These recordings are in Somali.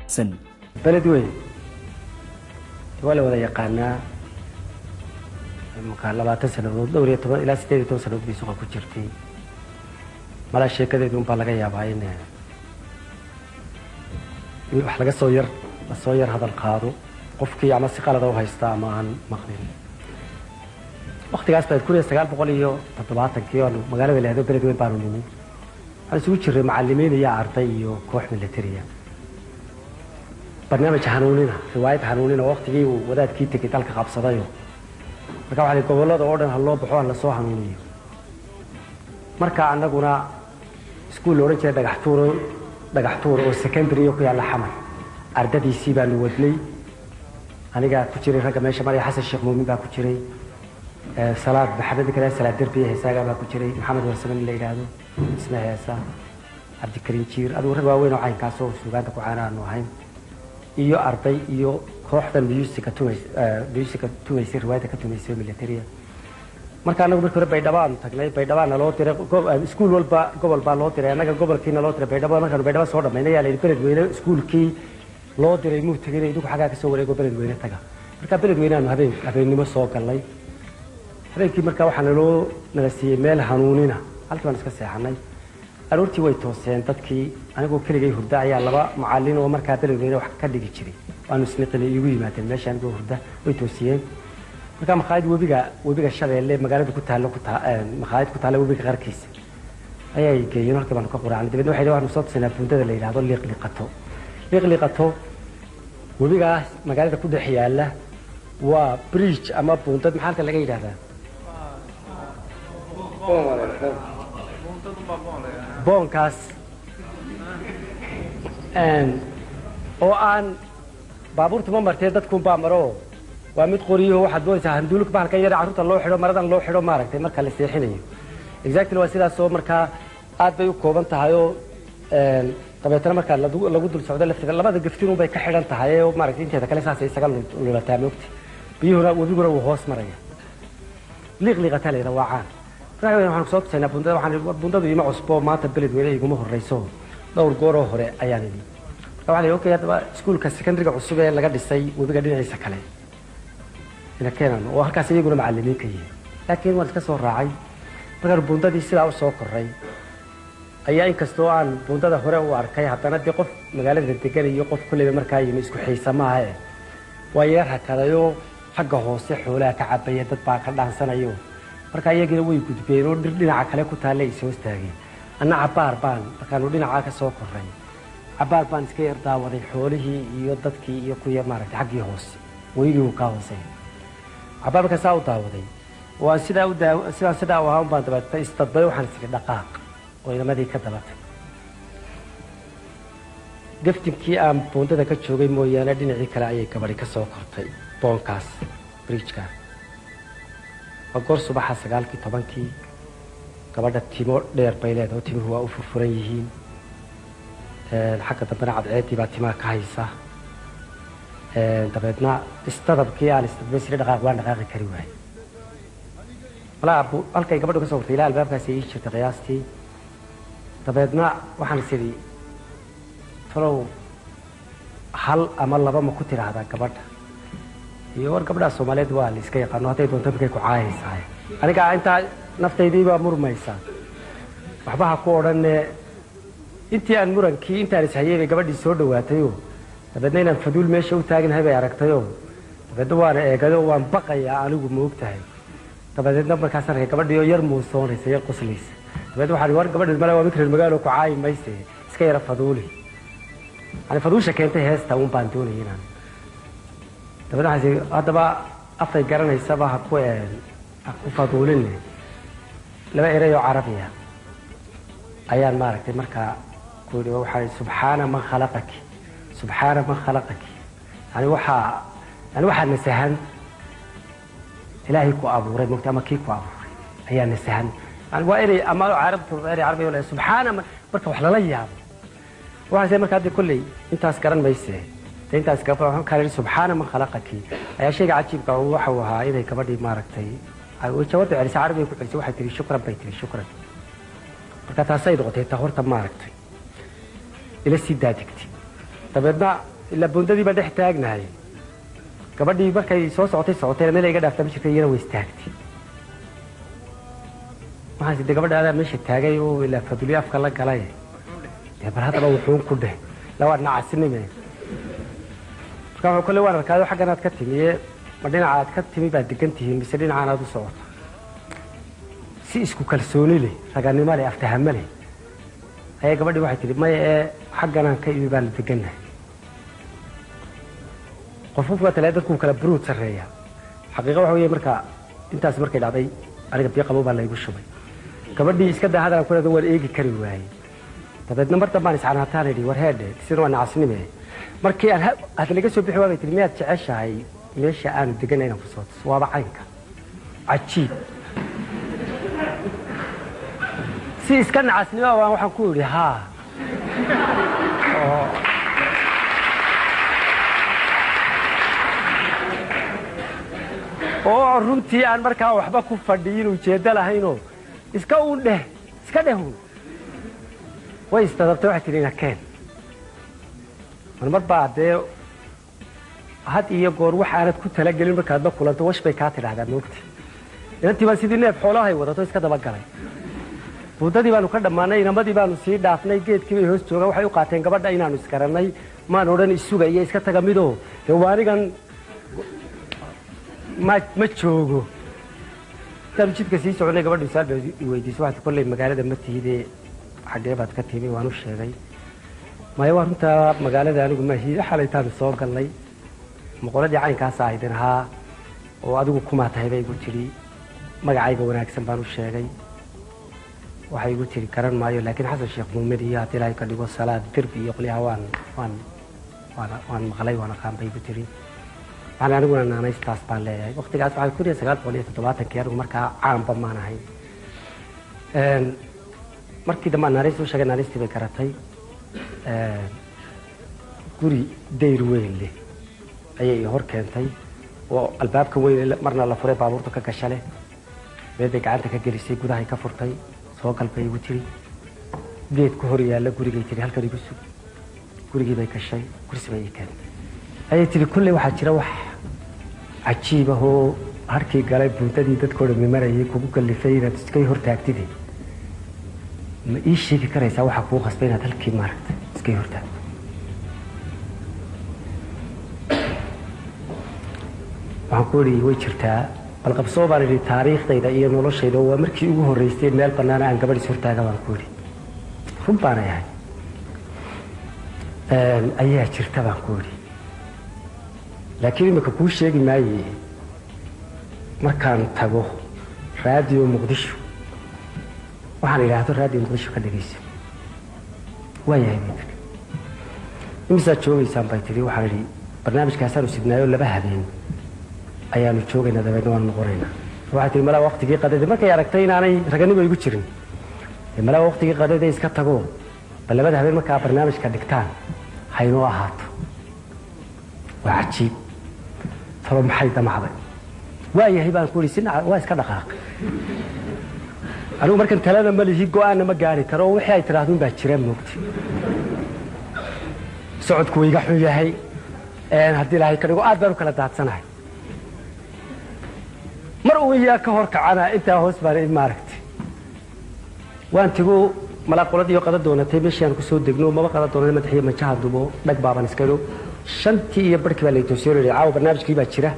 سن بلد وين ولا ولا يقانا مكان لبعض سنة دورية طبعا إلى 6 سنة بيسوق كوتشرتي ملا شيء كذا يدوم بالغ يا باين حلقة صوير هذا القاضو قفكي عم سقالة ذو هيستا معن مقرين وقت جالس بتكون استقال بقوليه تطبعات كيو مقالة اللي هذا بلد وين بارونيني أنا سويتشر معلمين يا عرطيو كوح من التريا برنامج حنونينا رواية حنونينا وقت جي وذات كي تكتال كقبصدايو marka waxa gobolada oo dhan haloo baxo la soo hanuuniyo marka anaguna iskuul oran jiray dhagax tuur oo secondary ku yaala xamar ardadiisii baan wadnay aniga ku jiray raga meesha Maria Xasan Sheekh Muumin baa ku jiray salaad maxamed kale salaad darbiye heesaaga baa ku jiray maxamed warsaman la yiraahdo isna heesa abdi karim jiir aduu rag waaweyn oo caynkaas oo suugaanta ku caanaano ahayn iyo arday iyo kooxda musica tumaysa riwaayada ka tumaysa militariga marka anagu markii hore baydhawaan tagnay baydhawaan loo diray iskuul walba gobol baa loo diray anaga gobolkiina loo diray baydhawaan markaan baydhawaan soo dhameynay yaa la beelad weyne iskuulkii loo diray muu tagay idu xagaa ka soo wareego beelad weyne taga marka beelad weyne aanu habeenimo soo galnay habeenkii marka waxaan loo nala siiyay meel hanuunina halkii baan iska seexanay aroortii way tooseen dadkii anigoo keligay hurda ayaa laba macallin oo markaa beelad weyne wax ka dhigi jiray waanu isniqilay igu yimaadeen meeshaan anigoo hurda way toosiyeen marka maqaayad webiga Shabeelle magaalada ku taalo maqaayad ku taalo webiga qarkiisa ayay geeyeen halkii baan ka quraacnay dibadna waxay waxaanu soo tusnaa buundada la yiraahdo liiqliqato webiga magaalada ku dhex yaala waa bridge ama buundad maxaa laga yiraahdaa boonkaas oo aan baabuurtu ma martay dadku baa maro waa mid qoriyo waxa doonaysa handuluk baalka yar carruurta loo xidho maradan loo xidho maaragtay marka la seexinayo exactly waa sidaas oo marka aad bay u kooban tahay oo qabeetana marka lagu dul socdo laftiga labada gaftiin bay ka xidhan tahay oo maaragtay inteeda kale saas isaga lulataa moogti biyuhuna wabiguna wuu hoos maraya liiqliqata leeyahay waa caan waxaan soo tusayna bundadu ima cusbo maanta beled weyne iguma horeyso dhowr goor oo hore ayaan idin waxaan okay hadaba iskuulka secondary-ga cusub ee laga dhisay webiga dhinaciisa kale ina keenan oo halkaas iyaguna macallimiin ka yihiin laakiin waan iska soo raacay markaan bundadii sidaa u soo koray ayaa inkastoo aan bundada hore u arkay haddana dee qof magaalada degan iyo qof kulleyba markaa yimi isku xiisa maaha waa yar hakadayo xagga hoose xoolaha ka cabaya dad baa ka dhaansanayo marka iyagina way gudbeen oo dhinaca kale ku taallay ay soo istaageen anna cabaar baan markaanu dhinaca ka soo koray cabaar baan iska yar daawaday xoolihii iyo dadkii iyo kuya maaragtay xaggii hoose weligii uu ka hoosay cabaar markaa saa u daawaday waa sidaa u ahaan baan dabatay istadbay waxaan isiri dhaqaaq oo inamadii ka dabatay gaftinkii aan buundada ka joogay mooyaane dhinacii kale ayay gabadhi ka soo kortay boonkaas bridgeka waa goor subaxa 9:10 gabadha timo dheer bay leedahay timuhu waa u furfuran yihiin xagga dambena cadceedii baa timaha ka haysa dabeedna istadabkii aan istadbay sida dhaqaaq waan dhaqaaqi kari waayay walaa halkay gabadhu ka soo wartay ilaa albaabkaasi ii jirtay qiyaastii dabeedna waxaan sidii talow hal ama laba ma ku tiraahdaa gabadha iyo war gabadha Soomaaliyeed waa la iska yaqaan hadday doonto markay ku caayaysaa aniga inta naftaydii baa murmaysa waxba ha ku odhan intii aan murankii intaan ishayay gabadhii soo dhawaatay oo dabeedna inaan faduul meesha u taaganahay bay aragtay oo dabeedna waan eegay oo waan baqayaa anigu ma ogtahay dabeedna markaas arkay gabadhii oo yar muusoonaysa yar qoslaysa dabeedna waxaan war gabadhii mala waa mikir magaalo ku caay mayse iska yara faduuli ani faduusha keentay heesta uun baan doonayay inaan dabeedna hadaba afay garanaysaba ha ku faduulin laba eray oo carabiya ayaan maaragtay markaa ku yidhi waxay subxaana man khalaqaki yani waxaa nasahan ilaahay ku abuuray mogta ama kii ku abuuray ayaa nasahan yani waa inay ama carabtu eray carabiya oo subxaana marka wax lala yaabo waxaase marka hadda kolley intaas garan mayse intaas waxaan ka leeyahay subxaana man khalaqaki ayaa shayga cajiibka waxa uu ahaa inay gabadhii maaragtay ay jawaabta celisay carabiga ku celisay waxay tiri shukran bay tiri shukran marka taasay noqotay ta horta maaragtay ila sii daadigtay dabeedna ila bundadii ba dhex taagnahay gabadhii markay soo socotay meel iga dhaaftay jirtay iyana way istaagtay waxaan sidii gabadha meesha taagay oo ila fadli afka la galay bal hadaba wuxuu ku dheh lawa nacasnime marka kale waan arkaado xagganaad ka timiye ma dhinacaad ka timi baa degantihiin mise dhinacaanaad u socoto si isku kalsooni leh raganimo leh aftahamo leh ayay gabadhii waxay tidhi maya xagganaan ka imi baan degannahay qofka kale dadku kala buruud sareeya xaqiiqo waxa weeye marka intaas markay dhacday aniga biyo qabo baa la igu shubay gabadhii iska daa hadaan ku leedo waan eegi kari waayay dabeedna mar dambaan iscanaataan idhi war heedhe sidoo waa nacasnime markii aan hadda laga soo bixi waabay tidhi miyaad jeceshahay meesha aanu deganay inaan ku soo tuso waaba caynka cajiib si iska nacasnimo waxaan ku idhi haa oo runtii aan markaa waxba ku fadhiyin ujeeddo lahaynoo iska dheh way istadabtay waxay tidhi ina keen mar baa dee had iyo goor waxaanad ku talagelin markaad la kulanto wash bay kaa tidhaahdaa moogta inantii baan sidii neef xoolahay wadato iska dabagalay buudadii baanu ka dhammaanay inamadii baanu sii dhaafnay geedkii bay hoos joogaan waxay u qaateen gabadha inaanu isgarannay maan odhan isugaya iska taga midoo dee waanigan ma joogo intaanu jidka sii soconay gabadhu isaal bay weydiisay waxaad kolley magaalada ma tihidee xaggee baad ka timi waan u sheegay maya waa runtaa magaalada anigu maahi xalaytaanu soo galnay moqoladii caynkaasa aydin ahaa oo adigu kumaa tahay bay igu tidhi magacayga wanaagsan baan u sheegay waxay igu tidhi garan maayo laakiin xasan sheekh muumin iyo haddii ilaahay ka dhigo salaad derbi iyo qolyaha waan maqlay waan aqaan bay igu tidhi waxaan aniguna naanaystaas baan leeyahay waqtigaas waxaa 1970 anigu markaa caanba maan ahayn markii dambe naanaysta u sheegay naanaystii bay garatay guri dayr weyn leh ayay hor keentay oo albaabka weyn marna la furay baabuurta ka gasha leh meel bay gacanta ka gelisay gudahay ka furtay soo galbay igu tiri geed ku hor yaalla gurigay tiri halkan igu sug gurigii bay gashay kursi bay ii keentay ayay tiri kulley waxaa jira wax cajiib ah oo harkii galay buntadii dadkooda mimarayay kugu kallifay inaad iskay hor taagtide ma ii sheegi karaysaa waxaa kuu qasbay inaad halkii maaragta iskay hor taagto waxaan ku idhi way jirtaa bal qabsoo baan idhi taariikhdayda iyo noloshayda waa markii ugu horraysay meel bannaan aan gabadh is hortaaga baan ku idhi run baanay ahay ayaa jirta baan ku idhi laakiin imika kuu sheegi maaye markaan tago raadiyo muqdisho waxaan idhaahdo raadiyo muqdisho ka dhegayso waayahay bay tiri imisaad joogaysaan bay tiri waxaan idhi barnaamijkaasaanu sidnaayo 2 habeen ayaanu joogaynaa dabeedna waan noqonaynaa waxay tiri malaa waqtigii qadada markay aragtay inaanay raganimo igu jirin malaa waqtigii qadada iska tago bal 2 habeen markaa barnaamijka dhigtaan haynoo ahaato waa cajiib talo maxay damacday waayahay baan ku idhi si waa iska dhaqaaqay anigu markan talada ma lihi go'aanna ma gaari karo wixii ay tiraahdo baa jira moogti socodku way iga xun yahay haddii ilaahay ka dhigo aad baan u kala daadsanahay mar uu iyaa ka hor kacana intaa hoos baan maaragtay waan tigu malaqolad iyo qada doonatay meeshii aan ku soo degno maba qada doonay madaxiyo majaha dubo dhag baaban iska idho 5 iyo barkii baa la toosiyay caawa barnaamijkii baa jira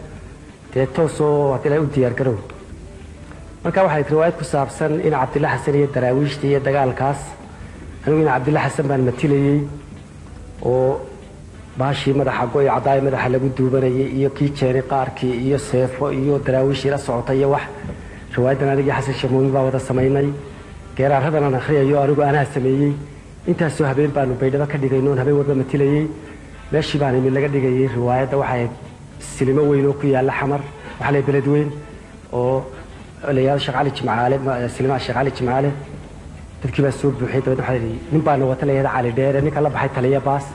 dee toosoo haddii ilaahay u diyaar garow marka waxay riwaayad ku saabsan in Cabdilla Xasan iyo daraawiishta iyo dagaalkaas anigu in Cabdilla Xasan baan matilayay oo baashii madaxa go'ay cadaay madaxa lagu duubanayay iyo kii jeeray qaarkii iyo seefo iyo daraawiish la socotay iyo wax riwaayadan aniga Xasan Sheekh Muumin baa wada sameynay geeraaradan aan akhriyayo anigu anaa sameeyay intaas soo habeen baanu baydhaba ka dhigayno habeen wada matilayay meeshii baan imid laga dhigayay riwaayadda waxay silimo weyn oo ku yaala xamar waxa la beled weyn oo leeyahay Sheekh Ali Jimcaale silima Sheekh Ali Jimcaale dadkii baa soo buuxay dabad waxa nin baa wata leeyahay Cali Dheere ninka la baxay taliya baas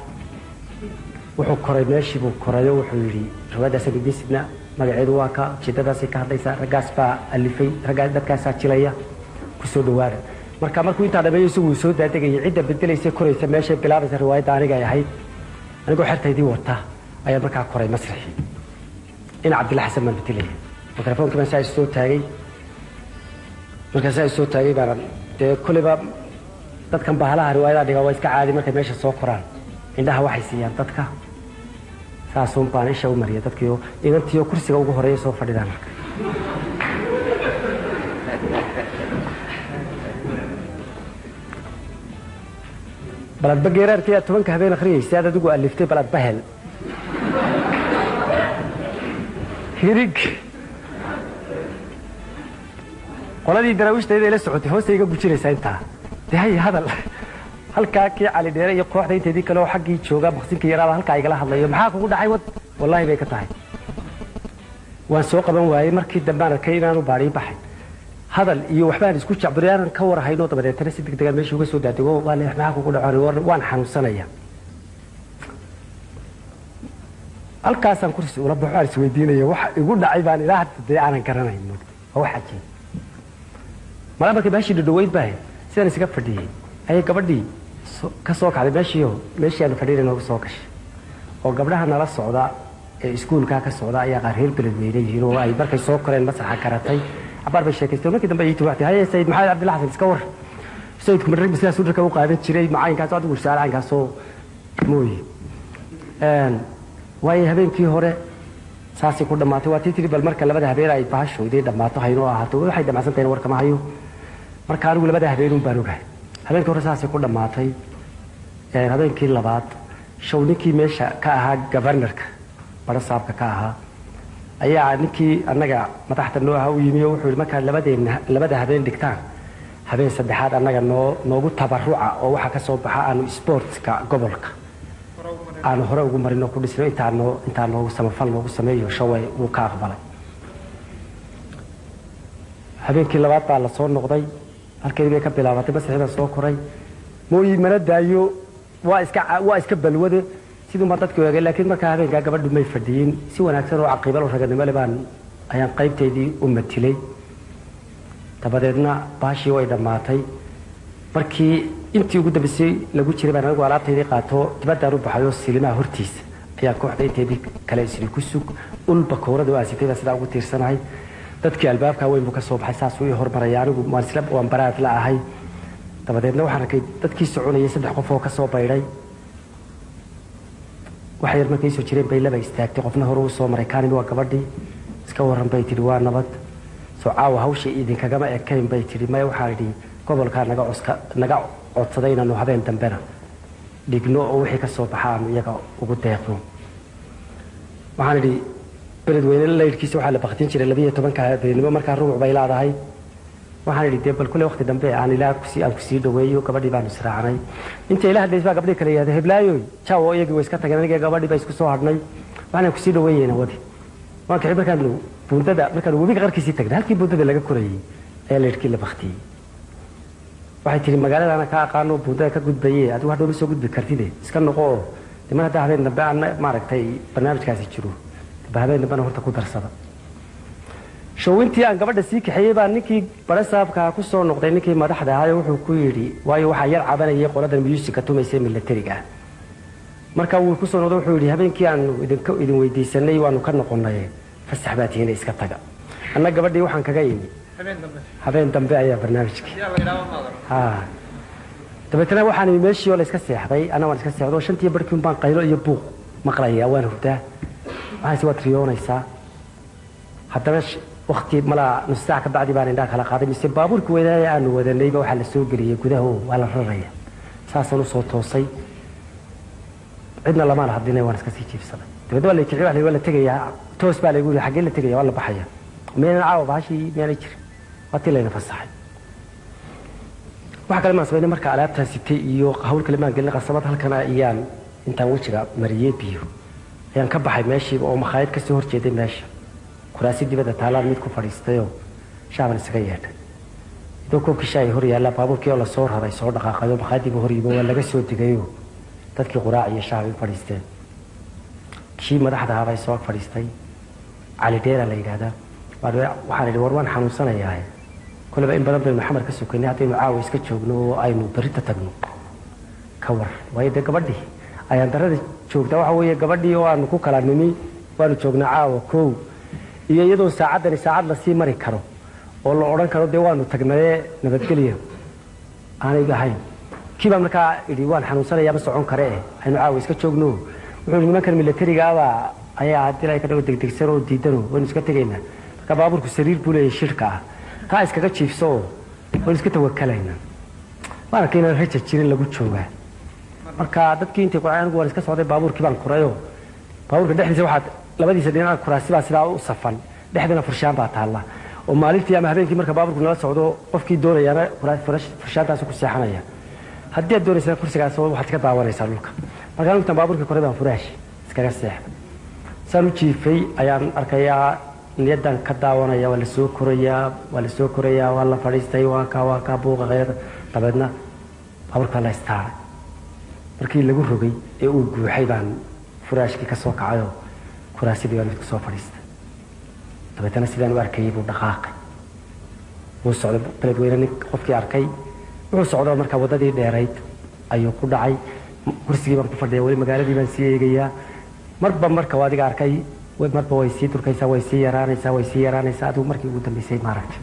wuxuu koray meeshii buu korayo wuxuu yiri riwaayaddaas bisidna magaceedu waa ka jidadaas ka hadlaysa ragaas baa alifay ragaas dadkaas jilaya ku soo dhawaada marka markuu intaa dhameeyo isagu soo daadegayay cidda bedelaysa koraysa meesha bilaabaysa riwaayadda aniga ay ahayd anigoo xertaydii wata ayaa markaa koray masraxii in Cabdilla Xasan ma bedelay mikrofoonka baan saa soo taagay marka saa soo taagay baan kulliba dadkan bahalaha riwaayadaha dhiga waa iska caadi markay meesha soo koraan indhaha waxay siiyaan dadka saasuun baan isha u mariyay dadkii inantiyo kursiga ugu horeeya soo fadhidaan marka balad bageerarkii 10 habeen akhriyay adigu aliftay balad bahel hirig qoladii daraawishta ila socotay hoostayga gujinaysa inta dahay hadal halka kii cali dheere iyo kooxda inteedii kale oo xaqii jooga maqsinka yaraada halka ay gala hadlayo maxaa kugu dhacay wad wallahi bay ka tahay waan soo qaban waayay markii dambaan arkay inaanu baari baxay hadal iyo waxbaan isku jacburiyaan ka war hayno dabadeetana si degdeg ah meesha uga soo daadego waan maxaa kugu dhacay waan xanuunsanaya halkaasaan kursi ula baxo aan isweydiinaya waxa igu dhacay baan ilaa hadda aanan garanayn waxa jeen marka baashi dhaweyd baa sidaan isaga fadhiyay ay gabadhii ka soo kacday meeshii aan fadhiyay inuu soo gashay oo gabdhaha nala socda ee iskuulka ka socda ayaa qaar reer beledweyne yihiin oo ay markay soo koreen masaxa karatay abar bay sheekaystay markii dambe ay tuwaxtay hay Said Maxamed Cabdilla Xasan iska war Saidku markii bisla suudka u qaadan jiray macaynkaas adigu saalaankaas oo mooy way habeenkii hore saasi ku dhamaatay waa tii bal marka labada habeen ay baashooday dhamaato hayno ahaato waxay dhamaasantayna warkama hayo marka anigu labada habeen u baarugahay habeenkii hore saasi ku dhamaatay habeenkii labaad showninkii meesha ka ahaa governorka bara saabka ka ahaa ayaa ninkii annaga madaxda noo ahaa u yimi oo wuxuu markaa labada habeen dhigtaan habeen saddexaad annaga noogu tabaruca oo waxa ka soo baxa aanu sportska gobolka aanu hore ugu marino ku dhisno intaan noogu samafal noogu sameeyo shaway uu ka aqbalay habeenkii labaad baa la soo noqday halkii bay ka bilaabatay masixida soo koray mooyi mana daayo waa iska balwade sidoo ma dadku eegay laakiin marka habeenka gabadhu may fadhiyin si wanaagsan oo caqiibal oo raganimo leh baan ayaan qaybteedii u matilay tabadeedna baashii way dhamaatay markii intii ugu dambeysay lagu jiray baan anigu alaabteedii qaato dibadda u baxayo silimaha hortiisa ayaa kooxda inteedii kale isri ku sug ulba koorada waa sitay sida ugu tiirsanahay dadkii albaabka weyn buu ka soo baxay saas uu hormaray anigu waan baraad la ahay dabadeedna waxaan arkay dadkii soconayay 3 qof oo ka soo bayray waxay markay soo jireen bay laba istaagtay qofna hore u soo maray kaani waa gabadhii iska waran bay tiri waa nabad soo caawa hawsha idin kaga ma ekayn bay tiri ma waxa idin gobolka naga codsaday inaanu habeen dambena dhigno oo wixii ka soo baxaan iyaga ugu deeqno waxaan idhi beledweyne leeyrkiisa waxa la baqtin jiray 12 habeenimo markaa ruuc bay laadahay waxaan idhi bal kulli waqti dambe aan ilaa ku sii dhaweeyo gabadhii baan israacnay inta ilaaha deysba gabadhii kale yahay heblaayo jaawo iyagii way iska tageen aniga gabadhii bay isku soo hadhnay waxaan ku sii dhaweeyeen wadi waan ka markaan buundada markaan webiga qarkiisii tagnay halkii buundada laga korayay ayaa leeyrkii la baqtiyay waxay tiri magaalada ka aqaano buundada ka gudbayay adigu hadhow soo gudbi kartid iska noqo dimana habeen dambe aan maaragtay barnaamijkaasi jiro habeen dambe horta ku darsada showintii aan gabadha sii kaxeeyay baa ninkii bara saabka ku soo noqday ninkii madaxda ahaa wuxuu ku yiri waayo waxa yar cabanayay qolada music tumaysay militariga marka uu ku soo noqday wuxuu yiri habeenkii aan idin weydiisanay waanu ka noqonay fasax baatiina iska taga anna gabadhii waxaan kaga yimi habeen dambe ayaa barnaamijkii dabeetana waxaan meeshii oo la iska seexday ana waan iska seexdo shantii barkiin baan qaylo iyo buuq maqlaya waan hurdaa waxaan si waad riyoonaysaa haddana waqti mala nus saac ka bacdi baan indhaha kala qaaday mise baabuurkii weynaa aanu wadanayba waxa la soo geliyay gudaha waa la raraya saasaan u soo toosay cidna lama hadinay waan iska sii jiifsaday dabeedna la kiciyay waa la tagayaa toos baa lagu yiri xagee la tagayaa waa la baxaya meel caawa baashi meel jir wati leena fasaxay waxa kale ma sameeyay marka alaabta sitay iyo hawl kale ma galin qasabad halkan ayaan intaan wajiga mariyay biyo ayaan ka baxay meeshii oo makhaayad ka soo horjeeday meesha kuraasi dibadda taalaan mid ku fadhiistay oo shaaban isaga yeedhay idoo koobkii shaay hor yaalla baabuurkii oo la soo raray soo dhaqaaqayo makhaayadii hor yimid waa laga soo digayo dadkii quraac iyo shaah ay fadhiisteen kii madaxda ahaa bay soo fadhiistay cali dheera la yiraahdaa waxaan idhi war waan xanuunsanayaa كل بقى إن بدل محمد كسوك إني هاتين عاوز كتشوجنو أي مبريت تجنو كور ويدا قبدي أيام ترى شوك ده وحوي قبدي وأنا كوك على نمي وأنا شوجنا عاو كو يدو ساعات لسي مري كرو والله أوران كرو ديوانو تجناه نبتكليه أنا جاهين كيف أمريكا الديوان حنوصل يا بس عون كريه إنه عاوز كتشوجنو وعلى ما كان ملتري جاوا أي عادي لا كده تكسروا ديدنو ونسكت جينا كبابور كسرير بوله الشركة كايس كذا تشيف سو ونسكت وكلينا ما ركينا الهيت تشيرين لقول شوه مركا دتكي أنت قاعد نقول نسكت صادق بابور كيبان كرايو بابور كده حد واحد لبدي سدينا كراسي بس لا وصفن لحدنا فرشان بعد الله ومالك يا مهرين كي مركب بابور كنا صعدوا قف كي دور يا فرشان تاسو كسيحنا هدي الدور يصير فرشة كاسو واحد كده عوار يسالوك مركا أنت بابور كقريبا فرش سكر السيح سالو تشيفي أيام أركيا نيدان كداونا يا ولا سوكريا ولا فريستي واكا بوغ غير تبدنا بابور كلا استار markii lagu rogay ee uu guuxay baan furaashkii ka soo kacayo kuraasidii aan ku soo fadhiistay dabeetana sidaan u arkay buu dhaqaaqay wuu socday dalad weynani qofkii arkay wuxuu socdo markaa wadadii dheerayd ayuu ku dhacay kursigii baan ku fadhiyay wali magaaladii baan sii eegayaa marka adiga arkay marba way sii turkaysaa way sii yaraanaysaa adigu markii ugu dambeysay maaragtay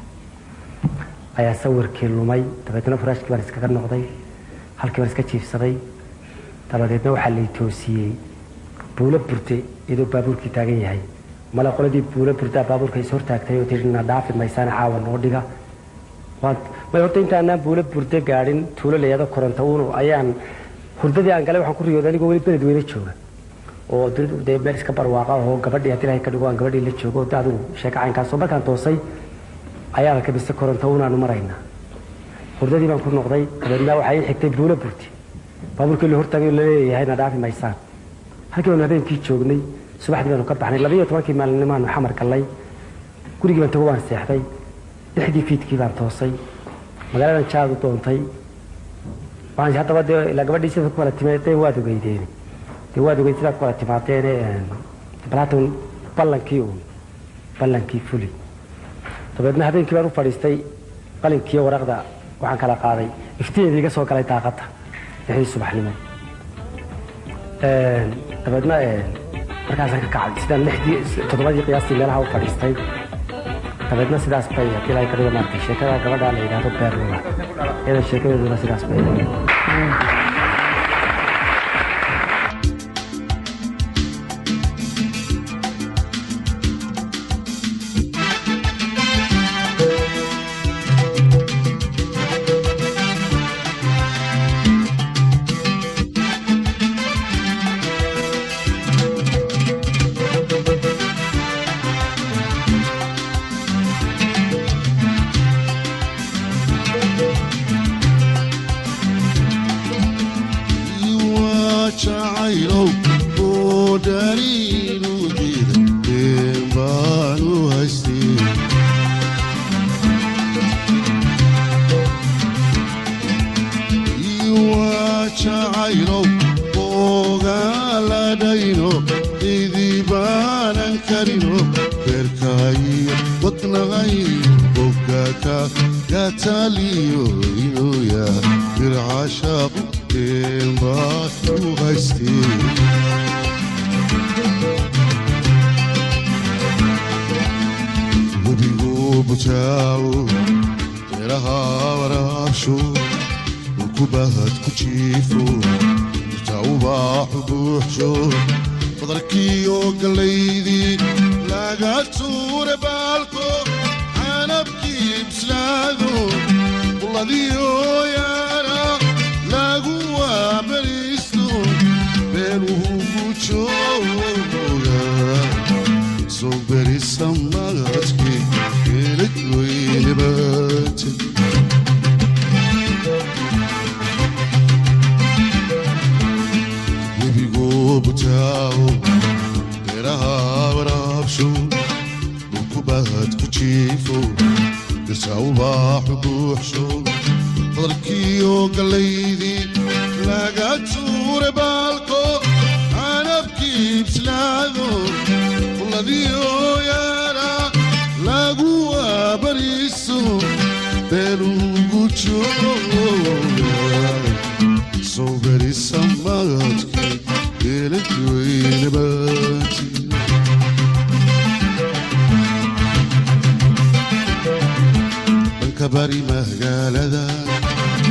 ayaa sawirkii lumay dabeetana furaashkii baan iskaga noqday halkii baan iska jiifsaday dabadeedna waxaa la toosiyey buulo burte iyadoo baabuurkii taagan yahay mala qoladii buulo burtaa baabuurka is hortaagtay oo tirina dhaafi maysaan caawa noo dhiga may horta intaanaan buulo burte gaadhin tuulo layado koronto uunu ayaan hurdadii aan galay waxaan ku riyooday anigoo weli beled weyne jooga oo dee meel iska barwaaqa oo gabadhii haddii ilahay ka dhigo aan gabadhii la joogo oo adigu sheeko caynkaasoo markaan toosay ayaa ka bise koronto uunaanu maraynaa hurdadii baan ku noqday dabeedna waxaa ii xigtay buulo burte baabuurkii la hortaagay la leeyahayna dhaafi maysaan halkii baan habeenkii joognay subaxdii baanu ka baxnay 12 maalinimaanu xamar galay gurigii baan tago waan seexday 6 fiidkii baan toosay magaaladan jaadu doontay waan hadda wada ila gabadhii sida ku kala timaatay waad ogeydeen sida ku kala timaateen balaton ballankii fuli dabeedna habeenkii baan u fadhiistay qalinkii waraqda waxaan kala qaaday iftiin iga soo galay daaqada wixii subaxnimo dabeedna markaasaan ka kacay sidaan 7 qiyaastii meelaha u fadhiistay dabeedna sidaas bay ilaa ka dhiga maartay sheekada gabadha la yiraahdo beerlula iyada sheekadeeduna sidaas bay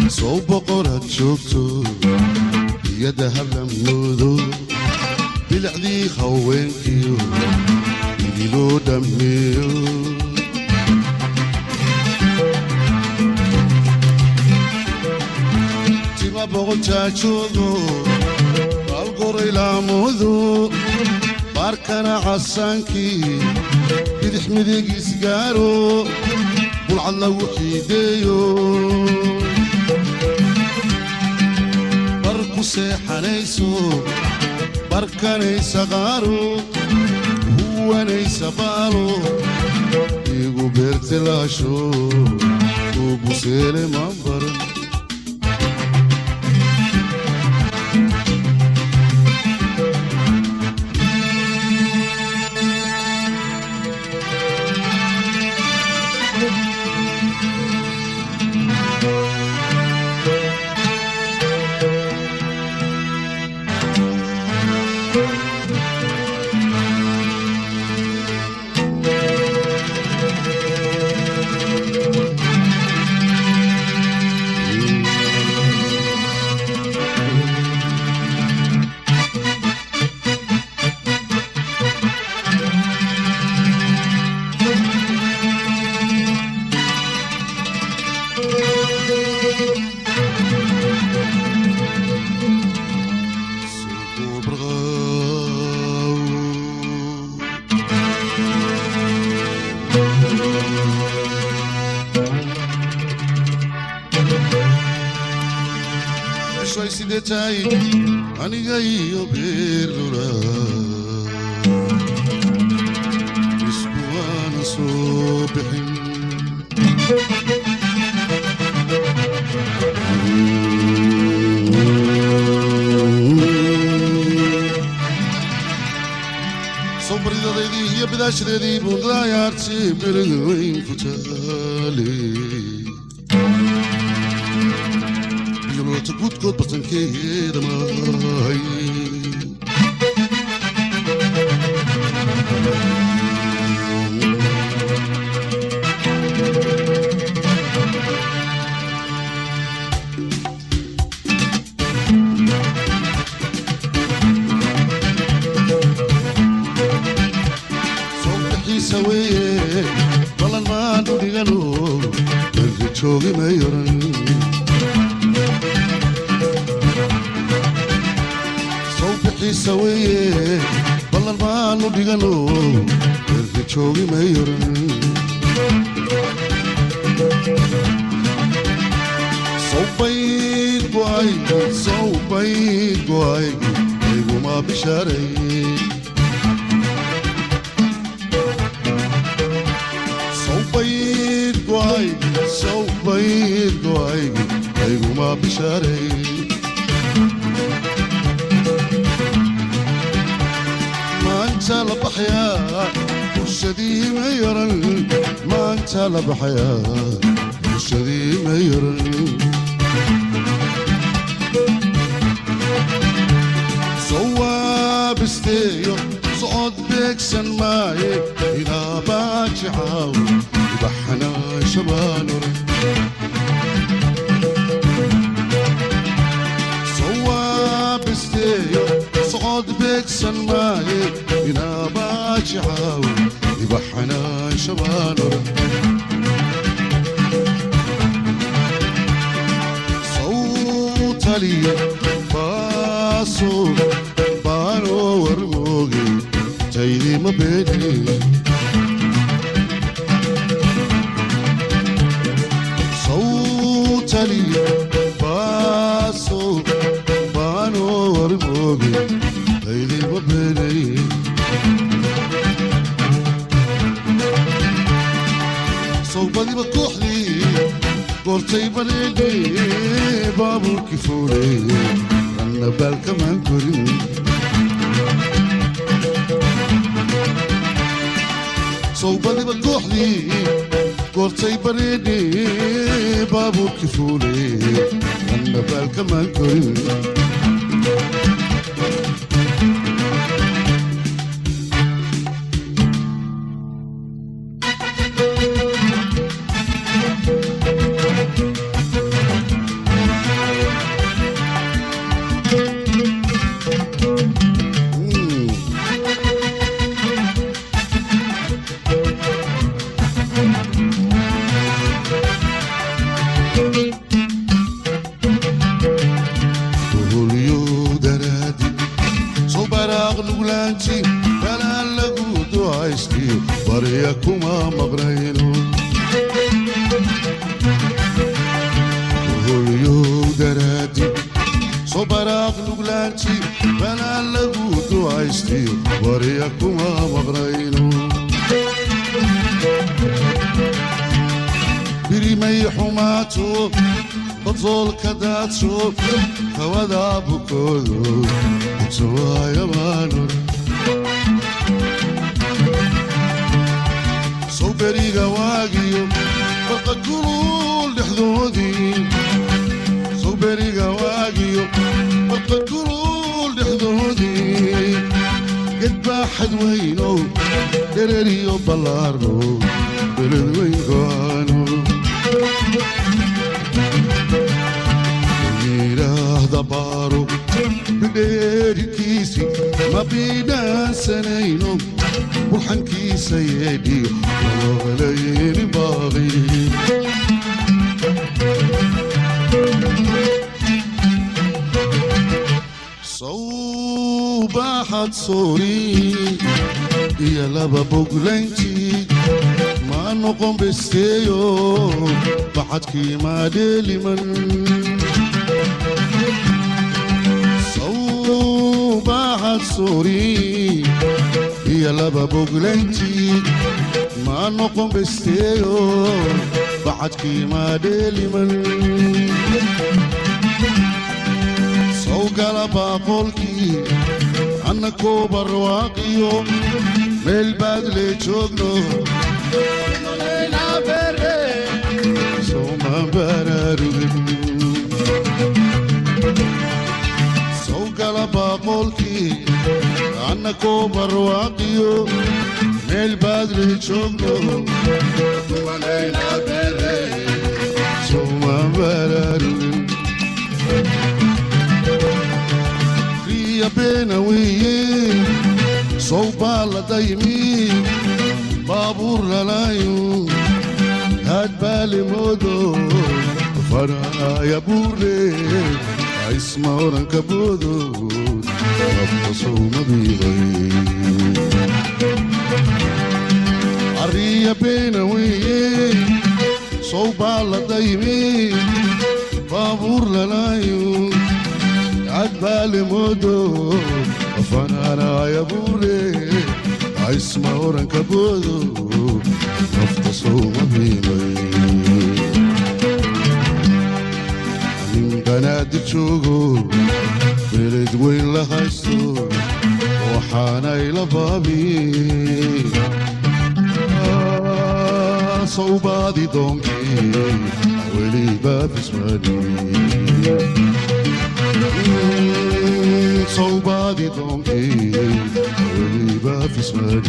صوب قرات شوكتو يدها لمودو بالعدي خوينكيو يديلو دميو تيما بغتا تشوذو القري لاموذو باركنا عسانكي يدح مذيق سقارو والعلا وحيديو بركو سيحانيسو بركانيس غارو هو نيس بارو يقو بيرتلاشو وبوسيلي منبر شوي سيدتاي أني جاي بيرلورا يسكوانا صبحين صبري ضدي هي بداش ذي بولا يارتي برغوين فتالي تقود قد بطن كده ماي صوتي سويه ضلن ما ندغنو ترجوغي ما يرن سويه والله ما نوديغنو ترجوغي ما يرن صوبيت قواي ايغو ما بشاري صوبيت قواي ايغو ما بشاري انت لبحيا وشدي ميرن ما انت لبحيا وشدي ميرن صواب استيو صعد بك سنماي إلى باكي عاو يبحنا شبانور صواب استيو صعد بك سنماي إلى باكي عاو يبحنا شبانور صوت لي باسو بانو ورموغي تايلي ما بيني صوت لي باسو بانو ورموغي تايلي ما بيني صوبني بكحلي قرتي بليدي بابو كفولي أنا بالكمان كوري صوبني بكحلي قرتي بليدي بابو كفولي أنا بالكمان كوري بريكما مغرينو وهو دراتي صبراق نقلانتي بنا لغوتو عيشتي بريكما مغرينو بريمي حماتو بطول كداتشو كوادا بكودو سوايا مانور صوبري قواقيو بقى كلول لحدودي صوبري قواقيو بقى كلول لحدودي قد باحد وينو درريو بلارنو بلد وين كانو ميراه دبارو بديري كيسي ما بينا سنينو وحنكي سيدي وغليني باغي صوباحت صوري يا لبا بوغلنتي ما نقوم بستيو بعد كي ما ديلي من صوباحت صوري يا لبا بوغلنتي ما نقوم بستيو بعد كي ما ديلي من سوق لبا قولكي أنا كوبر واقيو بالبدل تشوقنو ليلى بري سوما برارو سوق لبا قولكي أنا كوبر واقيو بالبدل تشوقنو ليلى بري سوما برارو يا بينوي صوبالا دايمي بابور للايو هاد بالي مودو فرا يا بوري اسمع ورنك بودو أبطسو مبيغي عري يا بينوي صوبالا دايمي بابور للايو عدبالي مودو فانا يا بوري اسمع ورنك بودو نفتصو مبيني من بنادي تشوقو بلد وين لهايستو وحانا الى بابي صوبادي دونكي ولي باب اسماني صوبادي دونكي ولي باب اسماني